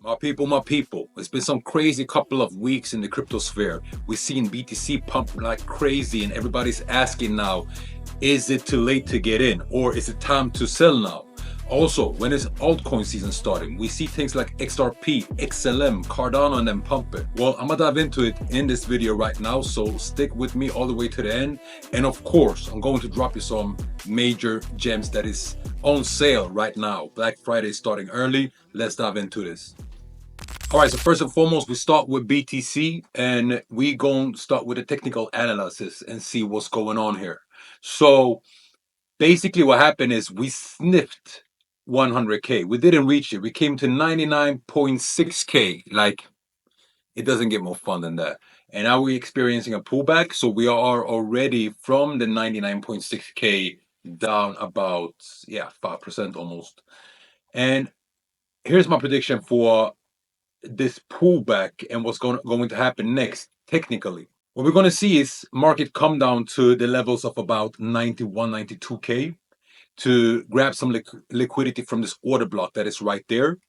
My people, it's been some crazy couple of weeks in the crypto sphere. We've seen BTC pump like crazy and everybody's asking now, is it too late to get in or is it time to sell now? Also, when is altcoin season starting? We see things like XRP, XLM, Cardano and them pumping. Well, I'm gonna dive into it in this video right now, so stick with me all the way to the end. And of course, I'm going to drop you some major gems that is on sale right now. Black Friday is starting early. Let's dive into this. All right, so first and foremost, we start with BTC and we gonna start with a technical analysis and see what's going on here. So basically what happened is we sniffed 100K. We didn't reach it. We came to 99.6K. Like, it doesn't get more fun than that. And now we're experiencing a pullback. So we are already from the 99.6K down about, 5% almost. And here's my prediction for this pullback and what's going to happen next technically. What we're going to see is market come down to the levels of about 91, 92K to grab some liquidity from this order block that is right there.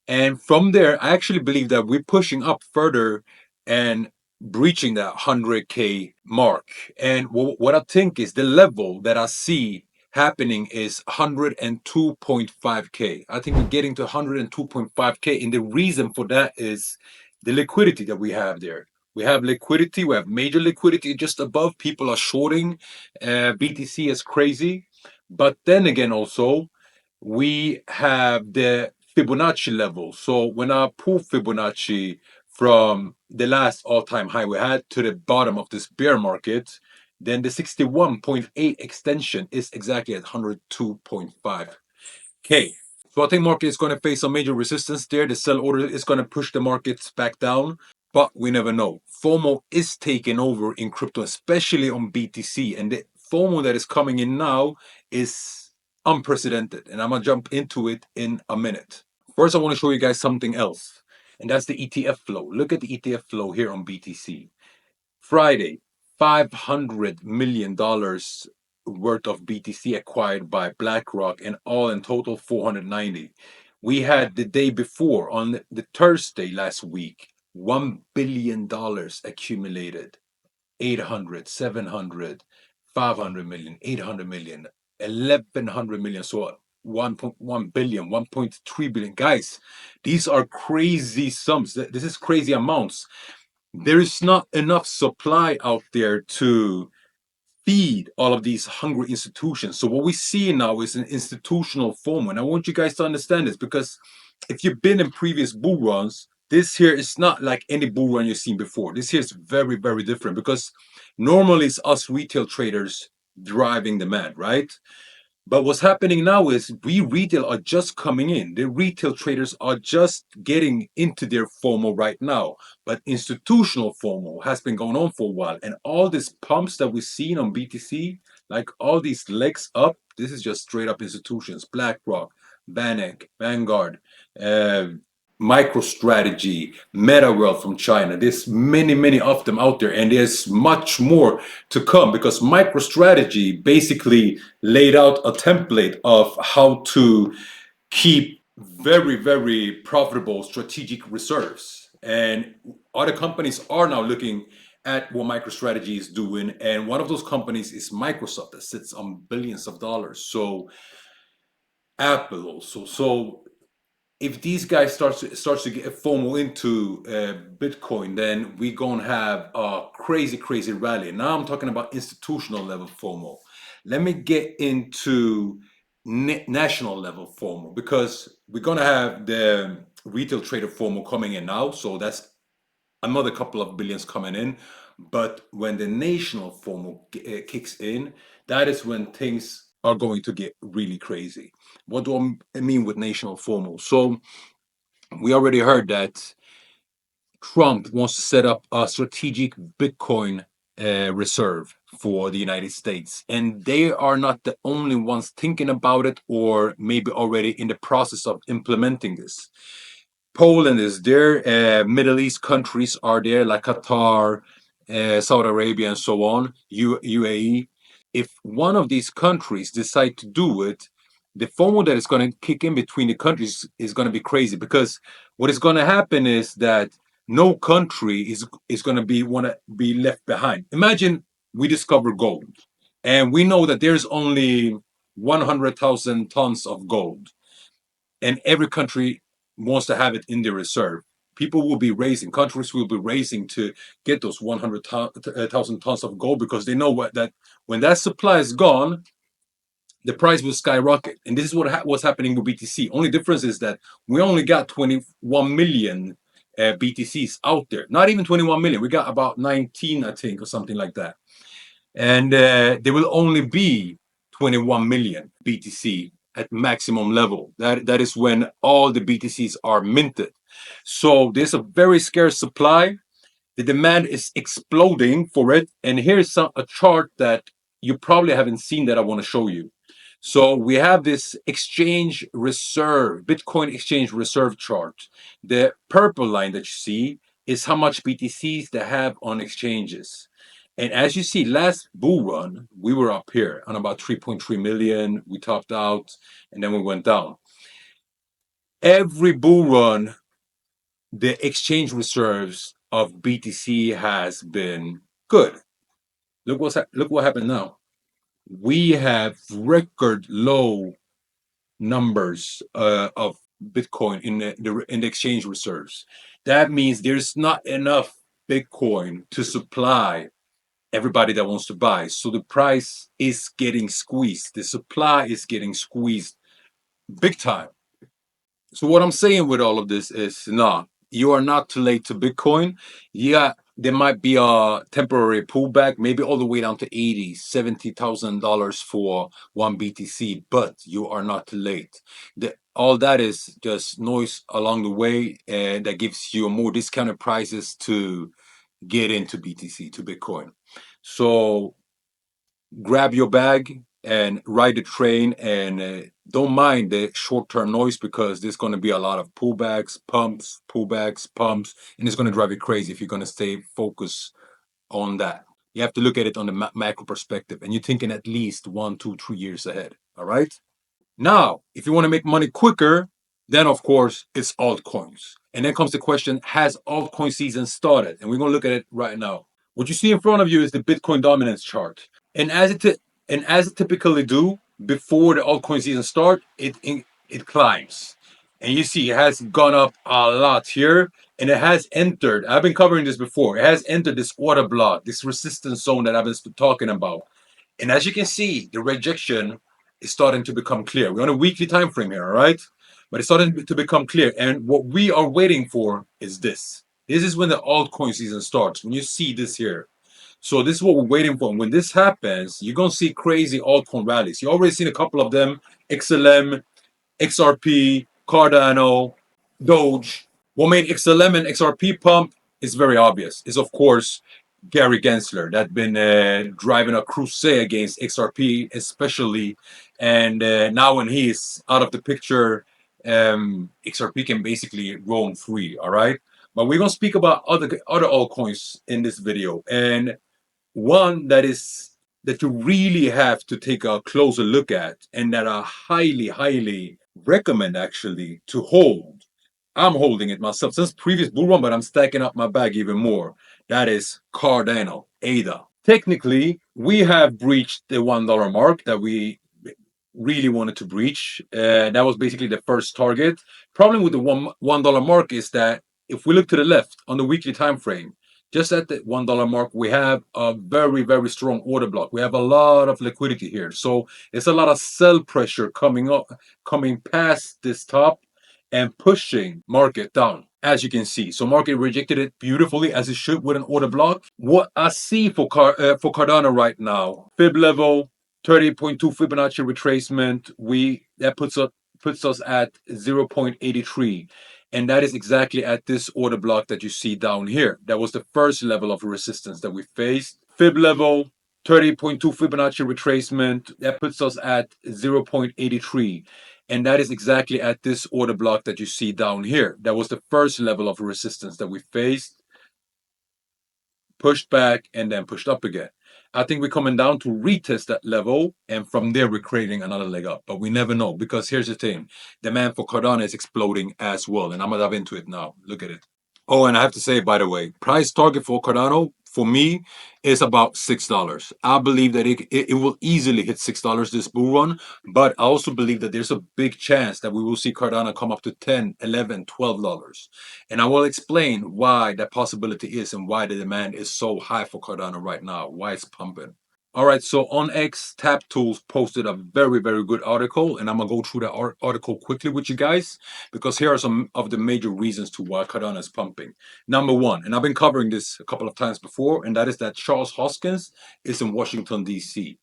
And from there, I actually believe that we're pushing up further and breaching that 100K mark. And what I think is the level that I see happening is 102.5K. I think we're getting to 102.5K. And the reason for that is the liquidity that we have there. We have liquidity, we have major liquidity just above. People are shorting BTC as crazy. But then again, also, we have the Fibonacci level. So when I pull Fibonacci from the last all-time high we had to the bottom of this bear market, then the 61.8 extension is exactly at 102.5K. So I think market is going to face some major resistance there. The sell order is going to push the markets back down, but we never know. FOMO is taking over in crypto, especially on BTC, and the FOMO that is coming in now is unprecedented, and I'm gonna jump into it in a minute. First, I want to show you guys something else, and that's the ETF flow. Look at the ETF flow here on BTC. Friday, $500 million worth of BTC acquired by BlackRock, and all in total 490. We had the day before, on the Thursday last week, $1 billion accumulated. 800, 700, 500 million, 800 million, 1100 million. So 1.1 billion, 1.3 billion. Guys, these are crazy sums. This is crazy amounts. There is not enough supply out there to feed all of these hungry institutions. So what we see now is an institutional FOMO. And I want you guys to understand this, because if you've been in previous bull runs, this here is not like any bull run you've seen before. This here is very, very different, because normally it's us retail traders driving demand, right? But what's happening now is we retail are just coming in. The retail traders are just getting into their FOMO right now. But institutional FOMO has been going on for a while. And all these pumps that we've seen on BTC, like all these legs up, this is just straight up institutions. BlackRock, Vanguard, MicroStrategy, MetaWorld from China. There's many, many of them out there, and there's much more to come, because MicroStrategy basically laid out a template of how to keep very, very profitable strategic reserves. And other companies are now looking at what MicroStrategy is doing, and one of those companies is Microsoft, that sits on billions of dollars. So Apple also. So if these guys starts to get FOMO into Bitcoin, then we're gonna have a crazy, crazy rally. Now I'm talking about institutional level FOMO. Let me get into national level FOMO, because we're gonna have the retail trader FOMO coming in now. So that's another couple of billions coming in. But when the national FOMO kicks in, that is when things are going to get really crazy. What do I mean with national FOMO? So we already heard that Trump wants to set up a strategic Bitcoin reserve for the United States. And they are not the only ones thinking about it, or maybe already in the process of implementing this. Poland is there, Middle East countries are there, like Qatar, Saudi Arabia, and so on, UAE. If one of these countries decide to do it, the FOMO that is going to kick in between the countries is going to be crazy, because what is going to happen is that no country is going to want to be left behind. Imagine we discover gold, and we know that there's only 100,000 tons of gold, and every country wants to have it in their reserve. People will be raising, countries will be raising to get those 100,000 tons of gold, because they know that when that supply is gone, the price will skyrocket. And this is what's happening with BTC. Only difference is that we only got 21 million BTCs out there. Not even 21 million. We got about 19, I think, or something like that. And there will only be 21 million BTC at maximum level. That is when all the BTCs are minted. So there's a very scarce supply. The demand is exploding for it. And here's a chart that you probably haven't seen that I want to show you. So we have this exchange reserve, Bitcoin exchange reserve chart. The purple line that you see is how much BTCs they have on exchanges. And as you see, last bull run, we were up here on about 3.3 million. We topped out and then we went down. Every bull run, the exchange reserves of BTC has been good. Look what happened now. We have record low numbers of Bitcoin in the exchange reserves. That means there's not enough Bitcoin to supply everybody that wants to buy. So the price is getting squeezed. The supply is getting squeezed big time. So what I'm saying with all of this is, nah, you are not too late to Bitcoin. Yeah, there might be a temporary pullback, maybe all the way down to $70,000 for one BTC, but you are not too late. All that is just noise along the way, and that gives you more discounted prices to get into BTC, to Bitcoin. So grab your bag and ride the train, and don't mind the short-term noise, because there's going to be a lot of pullbacks, pumps, and it's going to drive you crazy if you're going to stay focused on that. You have to look at it on the macro perspective, and you're thinking at least 1, 2, 3 years ahead. All right. Now, if you want to make money quicker, then of course it's altcoins. And then comes the question, has altcoin season started? And we're going to look at it right now. What you see in front of you is the Bitcoin dominance chart. And as it typically do before the altcoin season start, it climbs. And you see it has gone up a lot here, and it has entered, I've been covering this before, it has entered this order block, this resistance zone that I've been talking about. And as you can see, the rejection is starting to become clear. We're on a weekly time frame here, all right? But it's starting to become clear. And what we are waiting for is this. This is when the altcoin season starts, when you see this here. So this is what we're waiting for. And when this happens, you're going to see crazy altcoin rallies. You already seen a couple of them: XLM, XRP, Cardano, Doge. What made XLM and XRP pump is very obvious. Is of course Gary Gensler that been driving a crusade against XRP, especially, and now when he's out of the picture, XRP can basically roam free. All right, but we're gonna speak about other altcoins in this video, and one that you really have to take a closer look at, and that I highly recommend actually to hold. I'm holding it myself since previous bull run, but I'm stacking up my bag even more. That is Cardano, ADA. Technically, we have breached the $1 mark that we really wanted to breach. That was basically the first target. Problem with the $1 mark is that if we look to the left on the weekly time frame, just at the $1 mark, we have a very strong order block. We have a lot of liquidity here. So it's a lot of sell pressure coming past this top and pushing market down, as you can see. So market rejected it beautifully, as it should, with an order block. What I see for Cardano right now, fib level, 30.2 Fibonacci retracement, that puts us at 0.83. And that is exactly at this order block that you see down here. That was the first level of resistance that we faced. Fib level, 30.2 Fibonacci retracement, that puts us at 0.83. And that is exactly at this order block that you see down here. That was the first level of resistance that we faced, pushed back, and then pushed up again. I think we're coming down to retest that level, and from there we're creating another leg up. But we never know, because here's the thing: demand for Cardano is exploding as well, and I'm gonna dive into it now. Look at it. Oh, and I have to say, by the way, price target for Cardano for me is about $6. I believe that it will easily hit $6 this bull run, but I also believe that there's a big chance that we will see Cardano come up to 10, 11, $12. And I will explain why that possibility is and why the demand is so high for Cardano right now, why it's pumping. All right, so on X, Tap Tools posted a very, very good article, and I'm gonna go through that article quickly with you guys, because here are some of the major reasons to why Cardano is pumping. Number one, and I've been covering this a couple of times before, and that is that Charles Hoskinson is in Washington, D.C.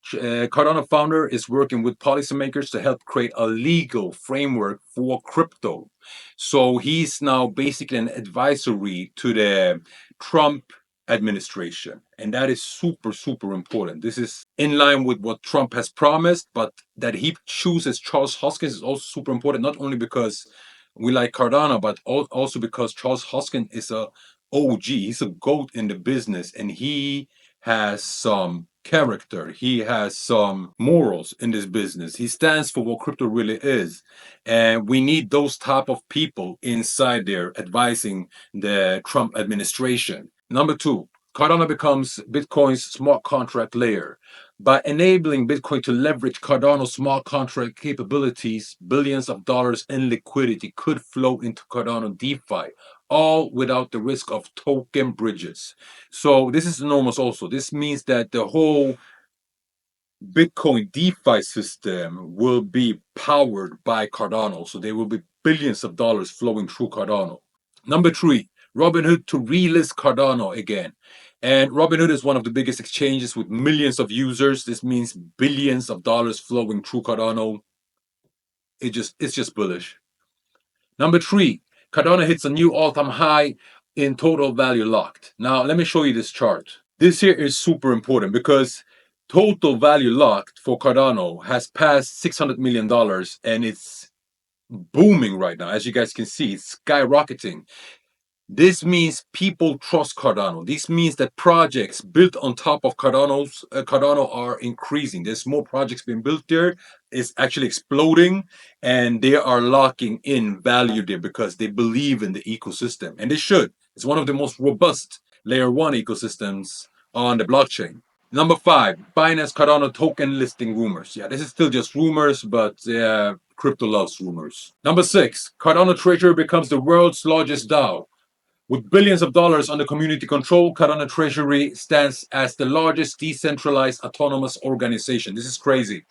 Cardano founder is working with policymakers to help create a legal framework for crypto. So he's now basically an advisory to the Trump administration. And that is super, super important. This is in line with what Trump has promised, but that he chooses Charles Hoskinson is also super important, not only because we like Cardano, but also because Charles Hoskinson is a OG. He's a GOAT in the business, and he has some character. He has some morals in this business. He stands for what crypto really is. And we need those type of people inside there advising the Trump administration. Number two, Cardano becomes Bitcoin's smart contract layer. By enabling Bitcoin to leverage Cardano's smart contract capabilities, billions of dollars in liquidity could flow into Cardano DeFi, all without the risk of token bridges. So this is enormous also. This means that the whole Bitcoin DeFi system will be powered by Cardano. So there will be billions of dollars flowing through Cardano. Number three, Robinhood to relist Cardano again. And Robinhood is one of the biggest exchanges with millions of users. This means billions of dollars flowing through Cardano. It's just bullish. Number three, Cardano hits a new all-time high in total value locked. Now, let me show you this chart. This here is super important because total value locked for Cardano has passed $600 million and it's booming right now. As you guys can see, it's skyrocketing. This means people trust Cardano. This means that projects built on top of Cardano are increasing. There's more projects being built there. It's actually exploding, and they are locking in value there because they believe in the ecosystem, and they should. It's one of the most robust layer one ecosystems on the blockchain. Number five, Binance Cardano token listing rumors. Yeah, this is still just rumors, but crypto loves rumors. Number six, Cardano Treasury becomes the world's largest DAO. With billions of dollars under community control, Cardano Treasury stands as the largest decentralized autonomous organization. This is crazy.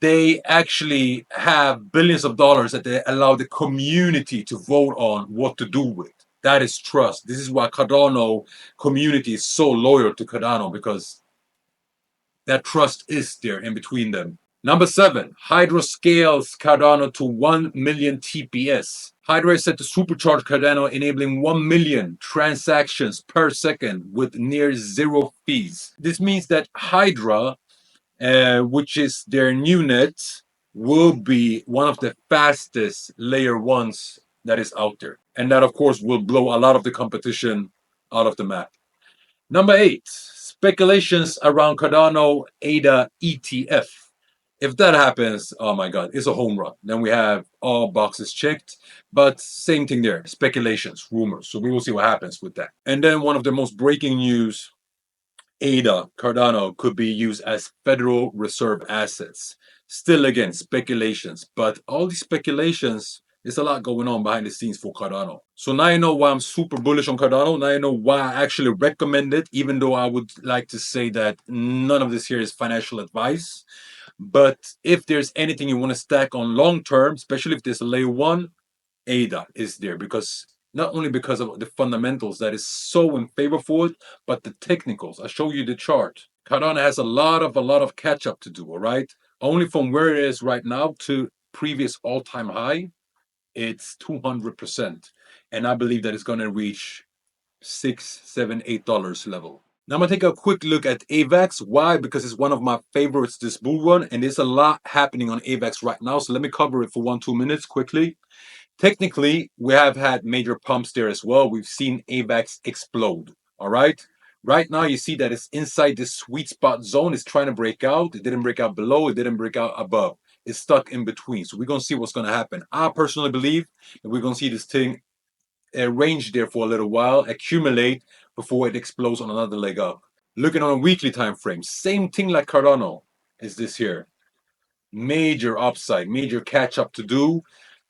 They actually have billions of dollars that they allow the community to vote on what to do with. That is trust. This is why Cardano community is so loyal to Cardano, because that trust is there in between them. Number seven, Hydra scales Cardano to 1 million TPS. Hydra is set to supercharge Cardano, enabling 1 million transactions per second with near zero fees. This means that Hydra, which is their new net, will be one of the fastest layer ones that is out there. And that, of course, will blow a lot of the competition out of the map. Number eight, speculations around Cardano ADA ETF. If that happens, oh my God, it's a home run. Then we have all boxes checked. But same thing there, speculations, rumors. So we will see what happens with that. And then one of the most breaking news, ADA, Cardano, could be used as Federal Reserve assets. Still, again, speculations. But all these speculations, there's a lot going on behind the scenes for Cardano. So now you know why I'm super bullish on Cardano. Now you know why I actually recommend it, even though I would like to say that none of this here is financial advice. But if there's anything you want to stack on long term, especially if there's a layer one, ADA is there, because not only because of the fundamentals that is so in favor for it, but the technicals. I'll show you the chart. Cardano has a lot of catch up to do, all right? Only from where it is right now to previous all-time high, it's 200%. And I believe that it's going to reach $6, $7, $8 level. Now I'm gonna take a quick look at AVAX. Why? Because it's one of my favorites this bull run, and there's a lot happening on AVAX right now. So let me cover it for 1-2 minutes quickly. Technically, we have had major pumps there as well. We've seen AVAX explode. All right. Right now, you see that it's inside this sweet spot zone. It's trying to break out. It didn't break out below. It didn't break out above. It's stuck in between. So we're going to see what's going to happen. I personally believe that we're going to see this thing range there for a little while, accumulate before it explodes on another leg up. Looking on a weekly time frame, same thing like Cardano is this here. Major upside, major catch up to do,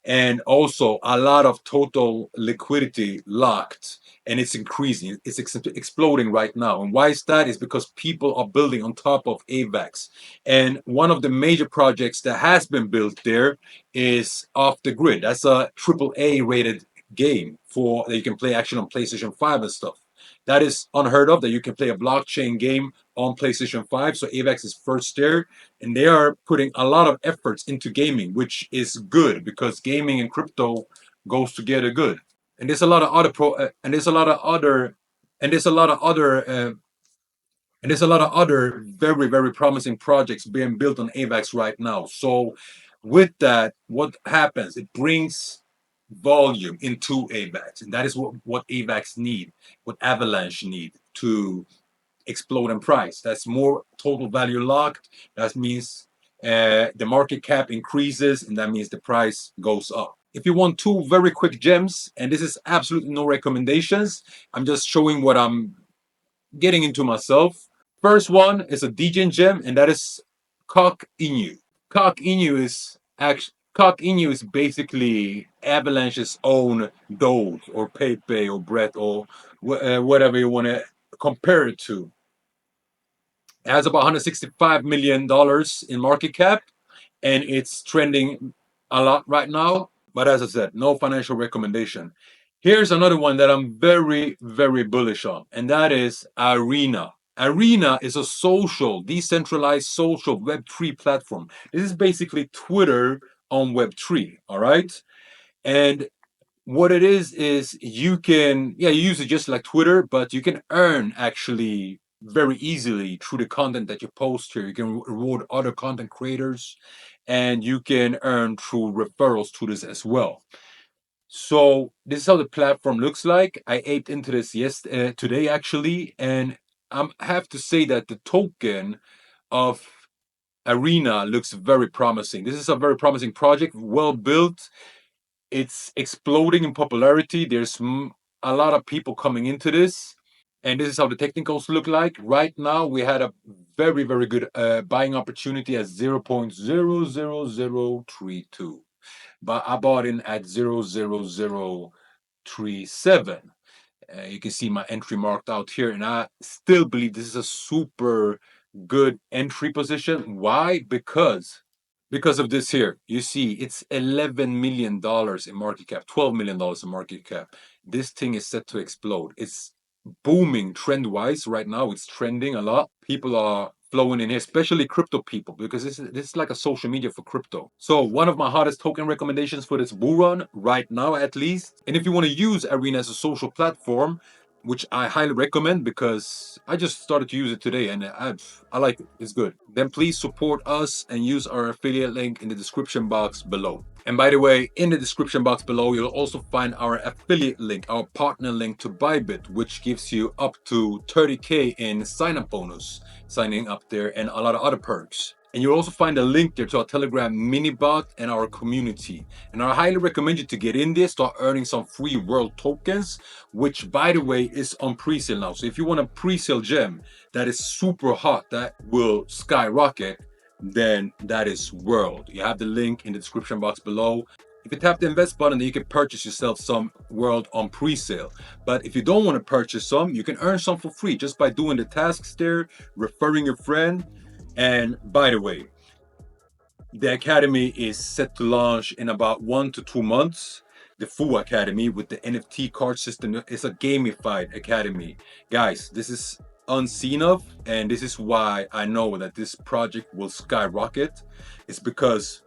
and also a lot of total liquidity locked, and it's increasing. It's exploding right now. And why is that? Is because people are building on top of AVAX, and one of the major projects that has been built there is Off the Grid. That's a AAA rated game for that you can play actually on PlayStation 5 and stuff. That is unheard of, that you can play a blockchain game on PlayStation 5. So AVAX is first there, and they are putting a lot of efforts into gaming, which is good because gaming and crypto goes together good. And there's a lot of other and there's a lot of other and there's a lot of other and there's a lot of other very, very promising projects being built on AVAX right now. So with that, what happens? It brings volume into AVAX, and that is what AVAX need, what Avalanche need to explode in price. That's more total value locked. That means the market cap increases, and that means the price goes up. If you want two very quick gems, and this is absolutely no recommendations, I'm just showing what I'm getting into myself. First one is a degen gem, and that is Cock Inu. Cock Inu is basically Avalanche's own Doge or Pepe or Brett or whatever you want to compare it to. It has about $165 million in market cap, and it's trending a lot right now. But as I said, no financial recommendation. Here's another one that I'm very, very bullish on, and that is Arena. Arena is a social, decentralized social Web3 platform. This is basically Twitter on Web3, all right? And what it is you can, yeah, you use it just like Twitter, but you can earn actually very easily through the content that you post here. You can reward other content creators, and you can earn through referrals to this as well. So this is how the platform looks like. I aped into this today actually, and I have to say that the token of Arena looks very promising. This is a very promising project, well built. It's exploding in popularity. There's a lot of people coming into this, and this is how the technicals look like. Right now, we had a very, very good buying opportunity at 0.00032, but I bought in at 0.00037. You can see my entry marked out here, and I still believe this is a super good entry position. Why? Because of this here. You see, it's $11 million in market cap, $12 million in market cap. This thing is set to explode. It's booming trend-wise right now. It's trending a lot. People are flowing in here, especially crypto people, because this is like a social media for crypto. So one of my hottest token recommendations for this bull run right now, at least. And if you want to use Arena as a social platform, which I highly recommend because I just started to use it today and I like it. It's good. Then please support us and use our affiliate link in the description box below. And by the way, in the description box below, you'll also find our affiliate link, our partner link to Bybit, which gives you up to 30K in sign-up bonus, signing up there, and a lot of other perks. And you'll also find a link there to our Telegram mini bot and our community. And I highly recommend you to get in there, start earning some free world tokens, which by the way is on pre-sale now. So if you want a pre-sale gem that is super hot, that will skyrocket, then that is World. You have the link in the description box below. If you tap the invest button, then you can purchase yourself some World on pre-sale. But if you don't want to purchase some, you can earn some for free just by doing the tasks there, referring your friend. And by the way, the academy is set to launch in about 1 to 2 months. The full academy with the NFT card system is a gamified academy. Guys, this is unseen of, and this is why I know that this project will skyrocket. It's because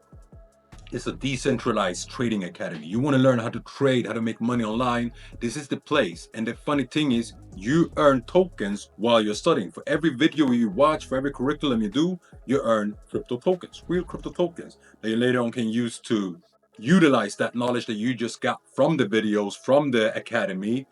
it's a decentralized trading academy. You want to learn how to trade, how to make money online. This is the place. And the funny thing is, you earn tokens while you're studying. For every video you watch, for every curriculum you do, you earn crypto tokens, real crypto tokens that you later on can use to utilize that knowledge that you just got from the videos, from the academy,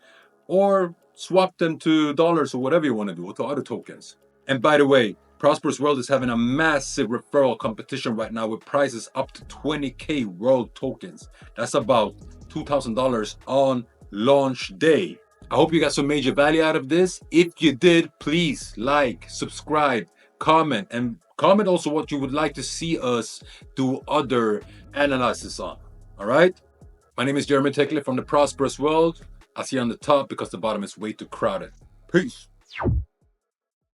or swap them to dollars or whatever you want to do, or to other tokens. And by the way, Prosperous World is having a massive referral competition right now with prizes up to 20k world tokens. That's about $2,000 on launch day. I hope you got some major value out of this. If you did, please like, subscribe, comment, and comment also what you would like to see us do other analysis on. All right? My name is Jeremy Tekle from the Prosperous World. I'll see you on the top because the bottom is way too crowded. Peace.